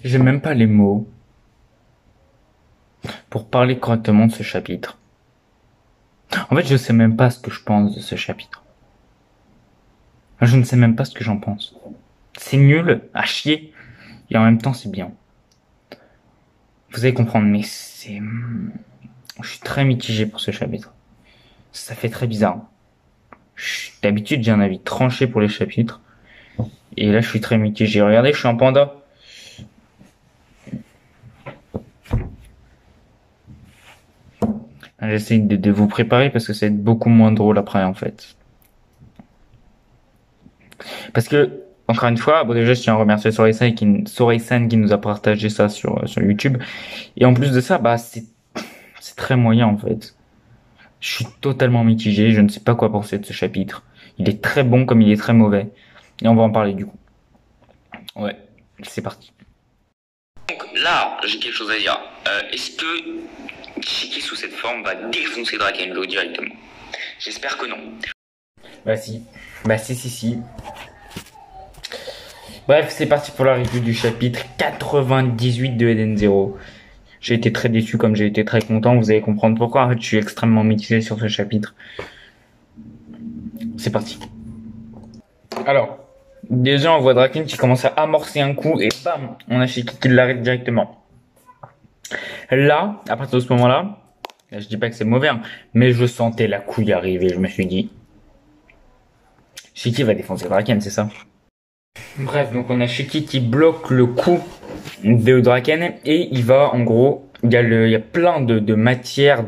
J'ai même pas les mots pour parler correctement de ce chapitre. En fait, je sais même pas ce que je pense de ce chapitre. Je ne sais même pas ce que j'en pense. C'est nul, à chier, et en même temps c'est bien. Vous allez comprendre, mais c'est... Je suis très mitigé pour ce chapitre. Ça fait très bizarre. D'habitude, j'ai un avis tranché pour les chapitres. Et là, je suis très mitigé. Regardez, je suis un panda. J'essaie de vous préparer parce que ça va être beaucoup moins drôle après, en fait. Parce que, encore une fois, bon, déjà, je tiens à remercier Soreisan qui nous a partagé ça sur YouTube. Et en plus de ça, bah, c'est très moyen, en fait. Je suis totalement mitigé. Je ne sais pas quoi penser de ce chapitre. Il est très bon comme il est très mauvais. Et on va en parler, du coup. Ouais, c'est parti. Donc là, j'ai quelque chose à dire. Est-ce que Shiki sous cette forme va défoncer Drakenjo directement? J'espère que non. Bah si. Bah si. Bref, c'est parti pour la review du chapitre 98 de Eden Zero. J'ai été très déçu comme j'ai été très content. Vous allez comprendre pourquoi. En fait, je suis extrêmement mitigé sur ce chapitre. C'est parti. Alors, déjà on voit Draken qui commence à amorcer un coup et bam, on a Shiki qui l'arrête directement. Là, à partir de ce moment-là, je dis pas que c'est mauvais, hein, mais je sentais la couille arriver. Je me suis dit, Shiki va défoncer Draken, c'est ça? Bref, donc on a Shiki qui bloque le coup de Draken et il va, en gros, il y a plein de matières,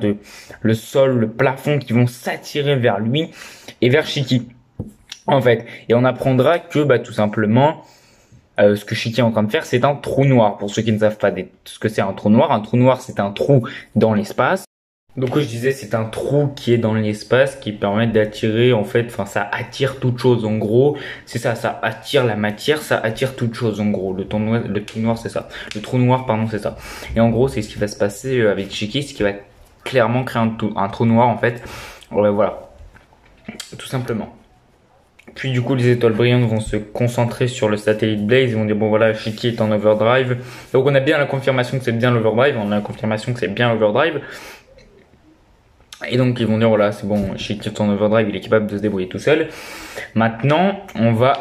le sol, le plafond qui vont s'attirer vers lui et vers Shiki. En fait, et on apprendra que, bah, tout simplement, ce que Shiki est en train de faire, c'est un trou noir. Pour ceux qui ne savent pas ce que c'est un trou noir, c'est un trou dans l'espace. Donc, je disais, c'est un trou qui est dans l'espace, qui permet d'attirer, en fait, enfin, ça attire toute chose, en gros. C'est ça, ça attire la matière, ça attire toute chose, en gros. Le trou noir, c'est ça. Le trou noir, pardon, c'est ça. Et en gros, c'est ce qui va se passer avec Shiki, ce qui va clairement créer un trou noir, en fait. Voilà. Tout simplement. Puis du coup, les étoiles brillantes vont se concentrer sur le satellite Blaze. Ils vont dire, bon voilà, Shiki est en overdrive. Donc on a bien la confirmation que c'est bien l'overdrive. On a la confirmation que c'est bien l'overdrive. Et donc ils vont dire, voilà, c'est bon, Shiki est en overdrive, il est capable de se débrouiller tout seul. Maintenant, on va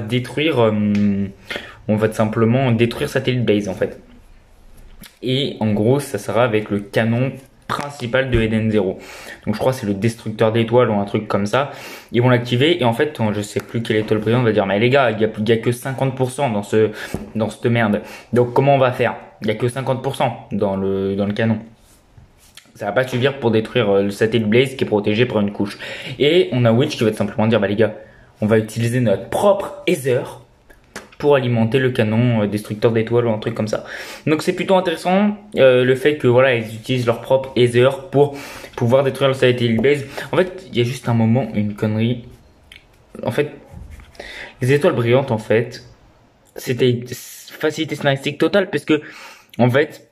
détruire, on va tout simplement détruire satellite Blaze en fait. Et en gros, ça sera avec le canon principal de Eden Zero. Donc je crois que c'est le destructeur d'étoiles ou un truc comme ça. Ils vont l'activer et en fait, je sais plus quelle étoile brillante va dire, mais les gars, il y a que 50% dans cette merde. Donc comment on va faire? Il y a que 50% dans le canon. Ça va pas suffire pour détruire le satellite Blaze qui est protégé par une couche. Et on a Witch qui va tout simplement dire, bah les gars, on va utiliser notre propre Ether pour alimenter le canon destructeur d'étoiles ou un truc comme ça. Donc c'est plutôt intéressant le fait que voilà, ils utilisent leur propre Ether pour pouvoir détruire le satellite Blaze. En fait, il y a juste un moment, une connerie. En fait, les étoiles brillantes, en fait, c'était facilité scénaristique totale parce que en fait,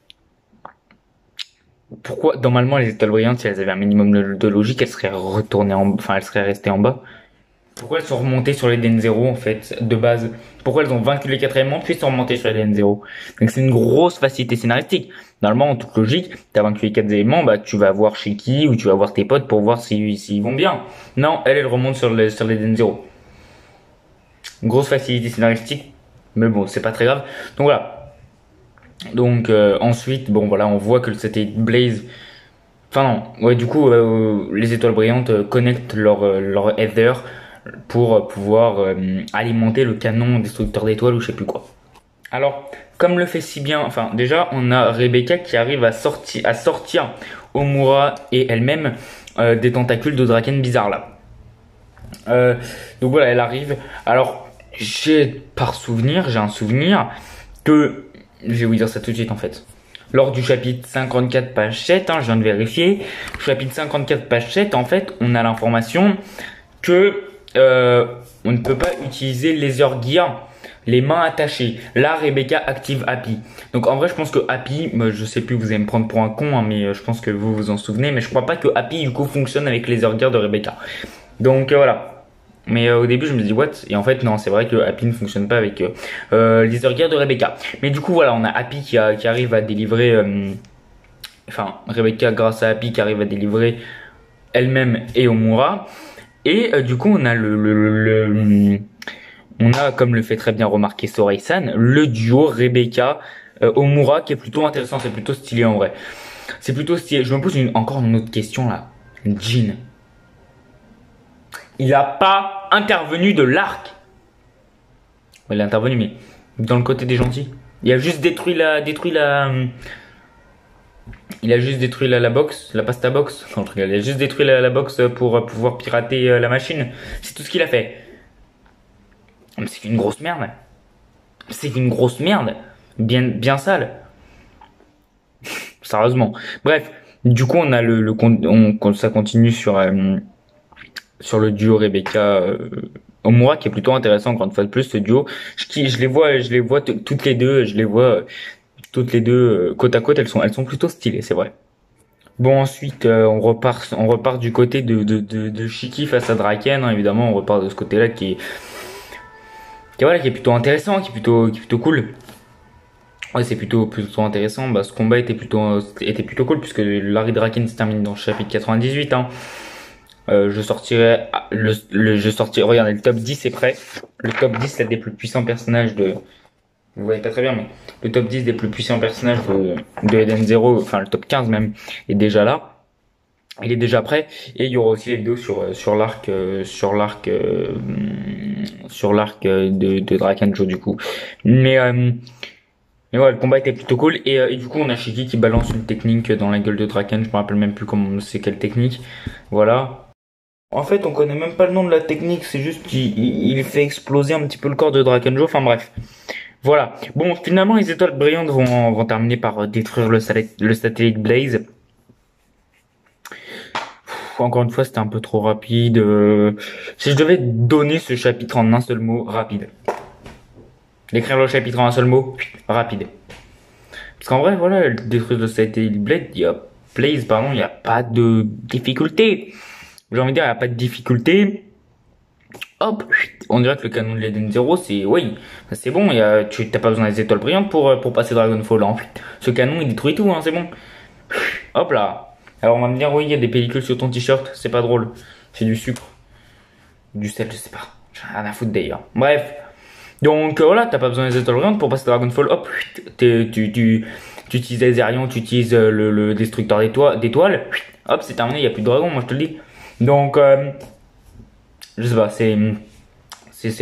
pourquoi normalement les étoiles brillantes, si elles avaient un minimum de logique, elles seraient elles seraient restées en bas. Pourquoi elles sont remontées sur l'Eden Zero en fait, de base? Pourquoi elles ont vaincu les 4 éléments puis sont remontées sur l'Eden Zero? Donc c'est une grosse facilité scénaristique. Normalement, en toute logique, t'as vaincu les 4 éléments, bah tu vas voir Shiki ou tu vas voir tes potes pour voir s'ils vont bien. Non, elle remonte sur l'Eden Zero. Grosse facilité scénaristique, mais bon, c'est pas très grave. Donc voilà. Donc ensuite, bon voilà, on voit que le satellite Blaze... Enfin non, ouais du coup, les étoiles brillantes connectent leur Ether pour pouvoir alimenter le canon destructeur d'étoiles ou je sais plus quoi. Alors, comme le fait si bien, enfin déjà on a Rebecca qui arrive à sortir Omura et elle-même des tentacules de Draken bizarre là. Donc voilà, elle arrive. Alors, j'ai un souvenir que, je vais vous dire ça tout de suite en fait. Lors du chapitre 54 page 7, je viens de vérifier, chapitre 54 page 7, en fait, on a l'information que on ne peut pas utiliser Laser Gear, les mains attachées. Là, Rebecca active Happy. Donc en vrai, je pense que Happy, je sais plus, vous allez me prendre pour un con, mais je pense que vous vous en souvenez, mais je crois pas que Happy du coup fonctionne avec Laser Gear de Rebecca. Donc voilà. Mais au début, je me dis what? Et en fait, non, c'est vrai que Happy ne fonctionne pas avec Gear de Rebecca. Mais du coup, voilà, on a Happy qui arrive à délivrer. Enfin, Rebecca, grâce à Happy, qui arrive à délivrer elle-même et Omura. Et du coup, on a on a, comme le fait très bien remarquer Sorei-san, le duo Rebecca Omura qui est plutôt intéressant, c'est plutôt stylé en vrai. C'est plutôt stylé. Je me pose encore une autre question là. Jin. Il a pas intervenu de l'arc. Il a intervenu, mais dans le côté des gentils. Il a juste détruit il a juste détruit la box, la pasta box. Non, il a juste détruit la box pour pouvoir pirater la machine. C'est tout ce qu'il a fait. Mais c'est une grosse merde. C'est une grosse merde. Bien sale. Sérieusement. Bref. Du coup, on a ça continue sur le duo Rebecca Omura qui est plutôt intéressant encore une fois de plus ce duo. Je les vois toutes les deux, toutes les deux côte à côte, elles sont plutôt stylées, c'est vrai. Bon, ensuite on repart du côté de Shiki face à Draken, hein, évidemment, on repart de ce côté-là qui est plutôt intéressant, qui est plutôt cool. Ouais, c'est plutôt intéressant. Bah, ce combat était plutôt cool puisque Larry Draken se termine dans le chapitre 98, hein. Je sortirai regardez, le top 10 est prêt. Le top 10 là, des plus puissants personnages vous voyez pas très bien, mais le top 10 des plus puissants personnages de Eden Zero, enfin le top 15 même, est déjà là. Il est déjà prêt. Et il y aura aussi les vidéos sur l'arc de Drakenjo du coup. Mais ouais, le combat était plutôt cool. Et du coup, on a Shiki qui balance une technique dans la gueule de Draken. Je me rappelle même plus comment c'est quelle technique. Voilà. En fait, on connaît même pas le nom de la technique. C'est juste qu'il fait exploser un petit peu le corps de Drakenjo. Enfin bref. Voilà. Bon, finalement, les étoiles brillantes vont terminer par détruire le satellite Blaze. Encore une fois, c'était un peu trop rapide. Si je devais donner ce chapitre en un seul mot, rapide. Décrire le chapitre en un seul mot, rapide. Parce qu'en vrai, voilà, détruire le satellite Blaze, il n'y a pas de difficulté. J'ai envie de dire, il n'y a pas de difficulté. Hop, on dirait que le canon de l'Eden Zero, c'est bon, tu t'as pas besoin des étoiles brillantes pour passer Dragonfall. En fait, ce canon, il détruit tout, hein, c'est bon. Hop là. Alors on va me dire, oui, il y a des pellicules sur ton t-shirt, c'est pas drôle. C'est du sucre. Du sel, je sais pas. J'en ai rien à foutre d'ailleurs. Bref. Donc voilà, t'as pas besoin des étoiles brillantes pour passer Dragonfall. Hop, tu utilises les Aérions, tu utilises le destructeur d'étoiles. Hop, c'est terminé, il y a plus de dragons, moi je te le dis. Donc, je sais pas, c'est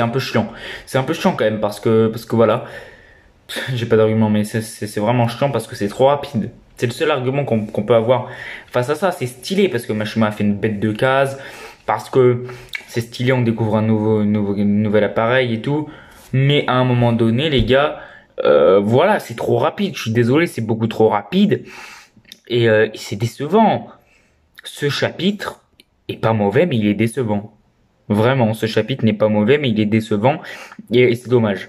un peu chiant. C'est un peu chiant quand même parce que voilà. J'ai pas d'argument, mais c'est vraiment chiant parce que c'est trop rapide. C'est le seul argument qu'on peut avoir face à ça. C'est stylé parce que Mashima a fait une bête de case, parce que c'est stylé, on découvre un nouvel appareil et tout. Mais à un moment donné, les gars, voilà, c'est trop rapide. Je suis désolé, c'est beaucoup trop rapide et c'est décevant. Ce chapitre est pas mauvais, mais il est décevant. Vraiment, ce chapitre n'est pas mauvais, mais il est décevant et c'est dommage.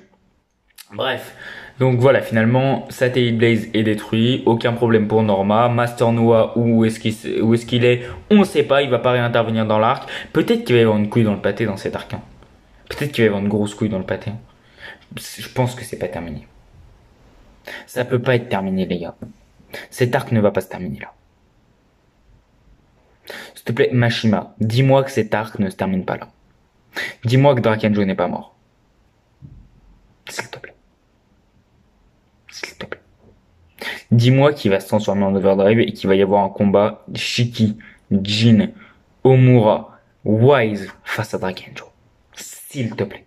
Bref. Donc voilà, finalement, Satellite Blaze est détruit, aucun problème pour Norma. Master Noah, où est-ce qu'il est, on ne sait pas, il va pas réintervenir dans l'arc. Peut-être qu'il va y avoir une couille dans le pâté dans cet arc. Hein. Peut-être qu'il va y avoir une grosse couille dans le pâté. Je pense que c'est pas terminé. Ça peut pas être terminé, les gars. Cet arc ne va pas se terminer là. S'il te plaît, Mashima, dis-moi que cet arc ne se termine pas là. Dis-moi que Drakenjo n'est pas mort. S'il te plaît. S'il te plaît. Dis-moi qu'il va se transformer en Overdrive et qu'il va y avoir un combat Shiki, Jin, Omura, Wise face à Drakenjo. S'il te plaît.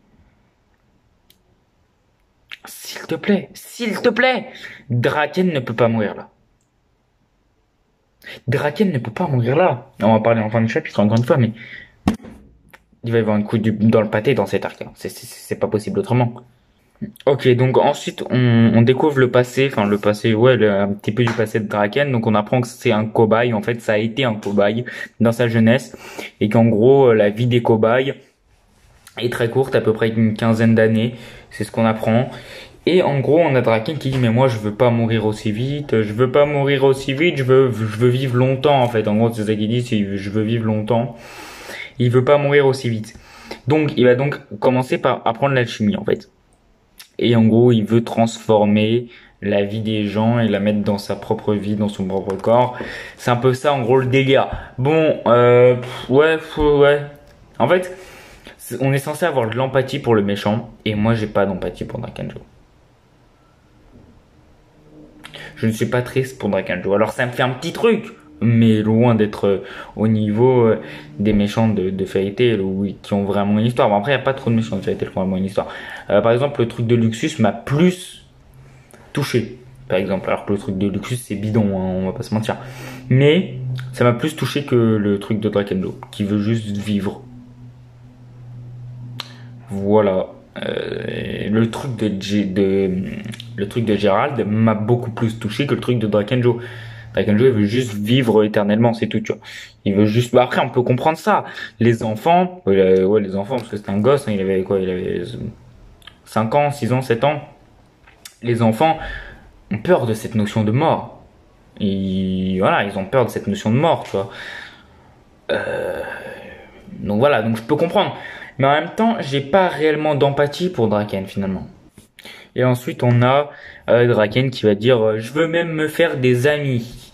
S'il te plaît. S'il te plaît. Draken ne peut pas mourir là. Draken ne peut pas mourir là. On va parler en fin de chapitre encore une fois, mais il va y avoir un coup dans le pâté dans cet arc. C'est pas possible autrement. Ok, donc ensuite on découvre le passé, un petit peu du passé de Draken. Donc on apprend que c'est un cobaye, en fait ça a été un cobaye dans sa jeunesse et qu'en gros la vie des cobayes est très courte, à peu près une quinzaine d'années, c'est ce qu'on apprend. Et en gros on a Draken qui dit mais moi je veux pas mourir aussi vite, je veux vivre longtemps en fait. En gros c'est ça qu'il dit, c'est je veux vivre longtemps. Il veut pas mourir aussi vite. Donc il va donc commencer par apprendre l'alchimie en fait. Et en gros, il veut transformer la vie des gens et la mettre dans sa propre vie, dans son propre corps. C'est un peu ça en gros le délire. Bon, ouais. En fait, on est censé avoir de l'empathie pour le méchant, et moi j'ai pas d'empathie pour Drakenjo. Je ne suis pas triste pour Drakenjo. Alors ça me fait un petit truc, mais loin d'être au niveau des méchants de Fairy Tail qui ont vraiment une histoire. Bon, après, il n'y a pas trop de méchants de Fairy Tail qui ont vraiment une histoire. Par exemple, le truc de Luxus m'a plus touché, par exemple. Alors que le truc de Luxus, c'est bidon, hein, on va pas se mentir. Mais ça m'a plus touché que le truc de Drakenjo, qui veut juste vivre. Voilà. Le truc le truc de Gérald m'a beaucoup plus touché que le truc de Drakenjo. Drakenjo, il veut juste vivre éternellement, c'est tout, tu vois. Il veut juste, bah après, on peut comprendre ça. Les enfants, ouais, les enfants, parce que c'était un gosse, hein, il avait quoi, il avait 5 ans, 6 ans, 7 ans. Les enfants ont peur de cette notion de mort. Voilà, ils ont peur de cette notion de mort, tu vois. Donc voilà, donc je peux comprendre. Mais en même temps, j'ai pas réellement d'empathie pour Draken finalement. Et ensuite, on a Draken qui va dire je veux même me faire des amis.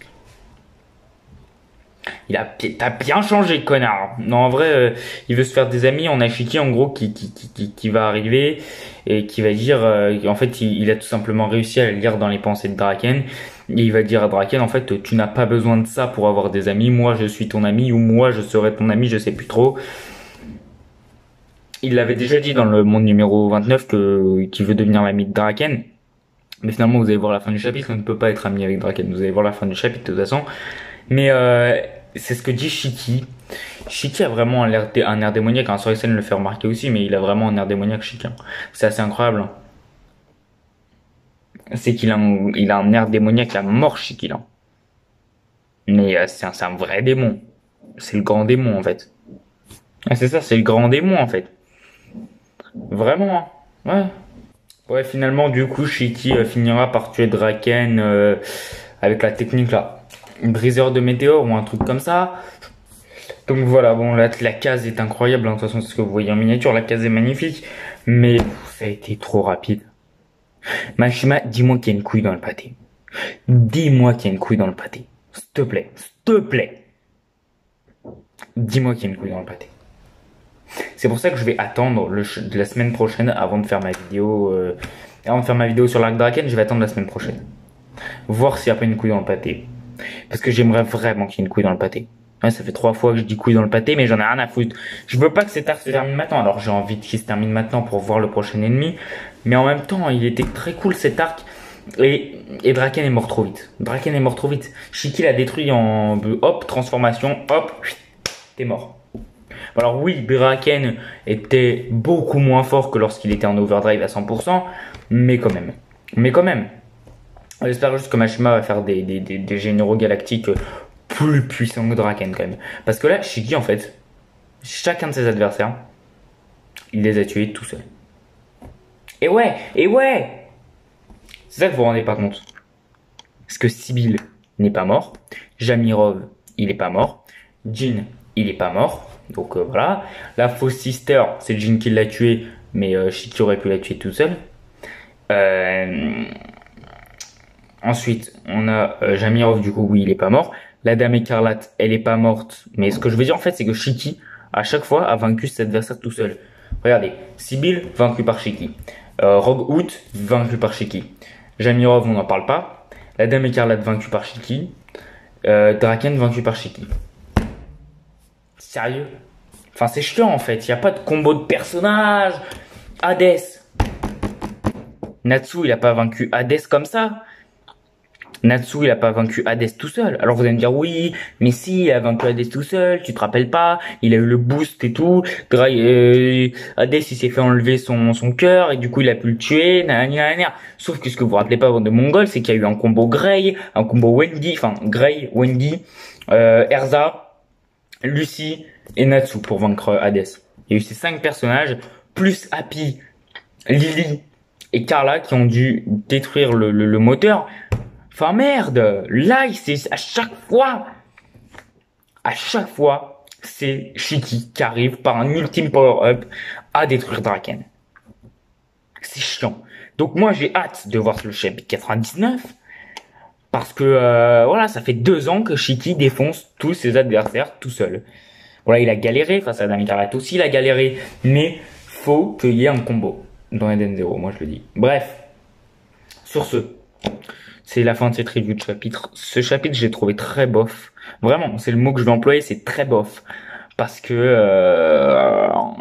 T'as bien changé, connard. Non, en vrai, il veut se faire des amis. On a Shiki, en gros, qui va arriver et qui va dire, en fait, il a tout simplement réussi à lire dans les pensées de Draken. Et il va dire à Draken, en fait, tu n'as pas besoin de ça pour avoir des amis. Moi, je suis ton ami, ou moi, je serai ton ami, je sais plus trop. Il l'avait déjà dit dans le monde numéro 29 qu'il veut devenir l'ami de Draken. Mais finalement, vous allez voir la fin du chapitre, on ne peut pas être ami avec Draken. Vous allez voir la fin du chapitre, de toute façon. Mais c'est ce que dit Shiki. Shiki a vraiment un air démoniaque. Hein. Sorisen le fait remarquer aussi, mais il a vraiment un air démoniaque, Shiki. Hein. C'est assez incroyable. Hein. C'est qu'il a un air démoniaque à mort, Shiki. Là. Mais c'est un vrai démon. C'est le grand démon, en fait. Ah, c'est ça, c'est le grand démon, en fait. Vraiment, hein. Ouais, finalement, du coup, Shiki finira par tuer Draken avec la technique là. Briseur de météores ou un truc comme ça. Donc voilà, bon, là, la case est incroyable, hein, de toute façon, c'est ce que vous voyez en miniature, la case est magnifique, mais ça a été trop rapide. Mashima, dis-moi qu'il y a une couille dans le pâté. Dis-moi qu'il y a une couille dans le pâté. S'il te plaît, s'il te plaît. Dis-moi qu'il y a une couille dans le pâté. C'est pour ça que je vais attendre la semaine prochaine avant de faire ma vidéo. Avant de faire ma vidéo sur l'arc Draken, je vais attendre la semaine prochaine. Voir s'il n'y a pas une couille dans le pâté. Parce que j'aimerais vraiment qu'il y ait une couille dans le pâté. Ouais, ça fait 3 fois que je dis couille dans le pâté, mais j'en ai rien à foutre. Je veux pas que cet arc se termine maintenant. Alors j'ai envie qu'il se termine maintenant pour voir le prochain ennemi. Mais en même temps, il était très cool cet arc. Et Draken est mort trop vite. Draken est mort trop vite. Shiki l'a détruit en hop, transformation, hop, t'es mort. Alors oui, Draken était beaucoup moins fort que lorsqu'il était en overdrive à 100%, mais quand même. J'espère juste que Mashima va faire des généraux galactiques plus puissants que Draken quand même. Parce que là, Shiki en fait, chacun de ses adversaires, il les a tués tout seul. Et ouais c'est ça que vous vous rendez pas compte. Parce que Sibyl n'est pas mort, Jamirov, il est pas mort, Jin, il est pas mort. Donc voilà, la fausse sister, c'est Jin qui l'a tué, mais Shiki aurait pu la tuer tout seul. Ensuite, on a Jamirov, du coup, oui, il est pas mort. La Dame Écarlate, elle est pas morte. Mais ce que je veux dire, en fait, c'est que Shiki, à chaque fois, a vaincu cet adversaire tout seul. Regardez, Sibyl, vaincu par Shiki. Rogue Hood, vaincu par Shiki. Jamirov, on n'en parle pas. La Dame Écarlate, vaincue par Shiki. Draken, vaincu par Shiki. Sérieux? Enfin, c'est chiant, en fait. Il n'y a pas de combo de personnages. Hades. Natsu, il a pas vaincu Hades comme ça. Natsu, il a pas vaincu Hades tout seul. Alors vous allez me dire, oui, mais si, il a vaincu Hades tout seul, tu te rappelles pas, il a eu le boost et tout. Hades, il s'est fait enlever son cœur et du coup, il a pu le tuer. Sauf que ce que vous vous rappelez pas de Mongol, c'est qu'il y a eu un combo Grey, un combo Wendy, enfin, Grey, Wendy, Erza, Lucy et Natsu pour vaincre Hades. Il y a eu ces 5 personnages, plus Happy, Lily et Carla qui ont dû détruire le moteur. Enfin merde, là c'est à chaque fois, c'est Shiki qui arrive par un ultime power-up à détruire Draken. C'est chiant. Donc moi j'ai hâte de voir le chapitre 99 parce que voilà, ça fait 2 ans que Shiki défonce tous ses adversaires tout seul. Voilà, il a galéré face à Damicarat aussi, il a galéré, mais faut qu'il y ait un combo dans Eden Zero, moi je le dis. Bref, sur ce, c'est la fin de cette review de chapitre. Ce chapitre, j'ai trouvé très bof. Vraiment, c'est le mot que je vais employer, c'est très bof. Parce que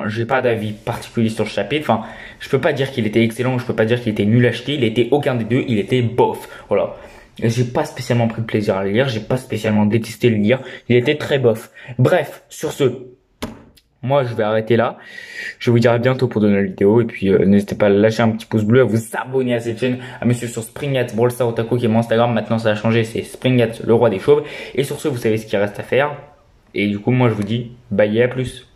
j'ai pas d'avis particulier sur le chapitre. Enfin, je peux pas dire qu'il était excellent, je peux pas dire qu'il était nul à jeter. Il était aucun des deux, il était bof. Voilà. J'ai pas spécialement pris de plaisir à le lire, j'ai pas spécialement détesté le lire. Il était très bof. Bref, sur ce, moi je vais arrêter là. Je vous dirai à bientôt pour de nouvelles vidéos. Et puis n'hésitez pas à lâcher un petit pouce bleu, à vous abonner à cette chaîne, à me suivre sur Springat Brawl Stars Otaku qui est mon Instagram. Maintenant ça a changé, c'est Springat le roi des chauves. Et sur ce, vous savez ce qu'il reste à faire. Et du coup moi je vous dis bye et à plus.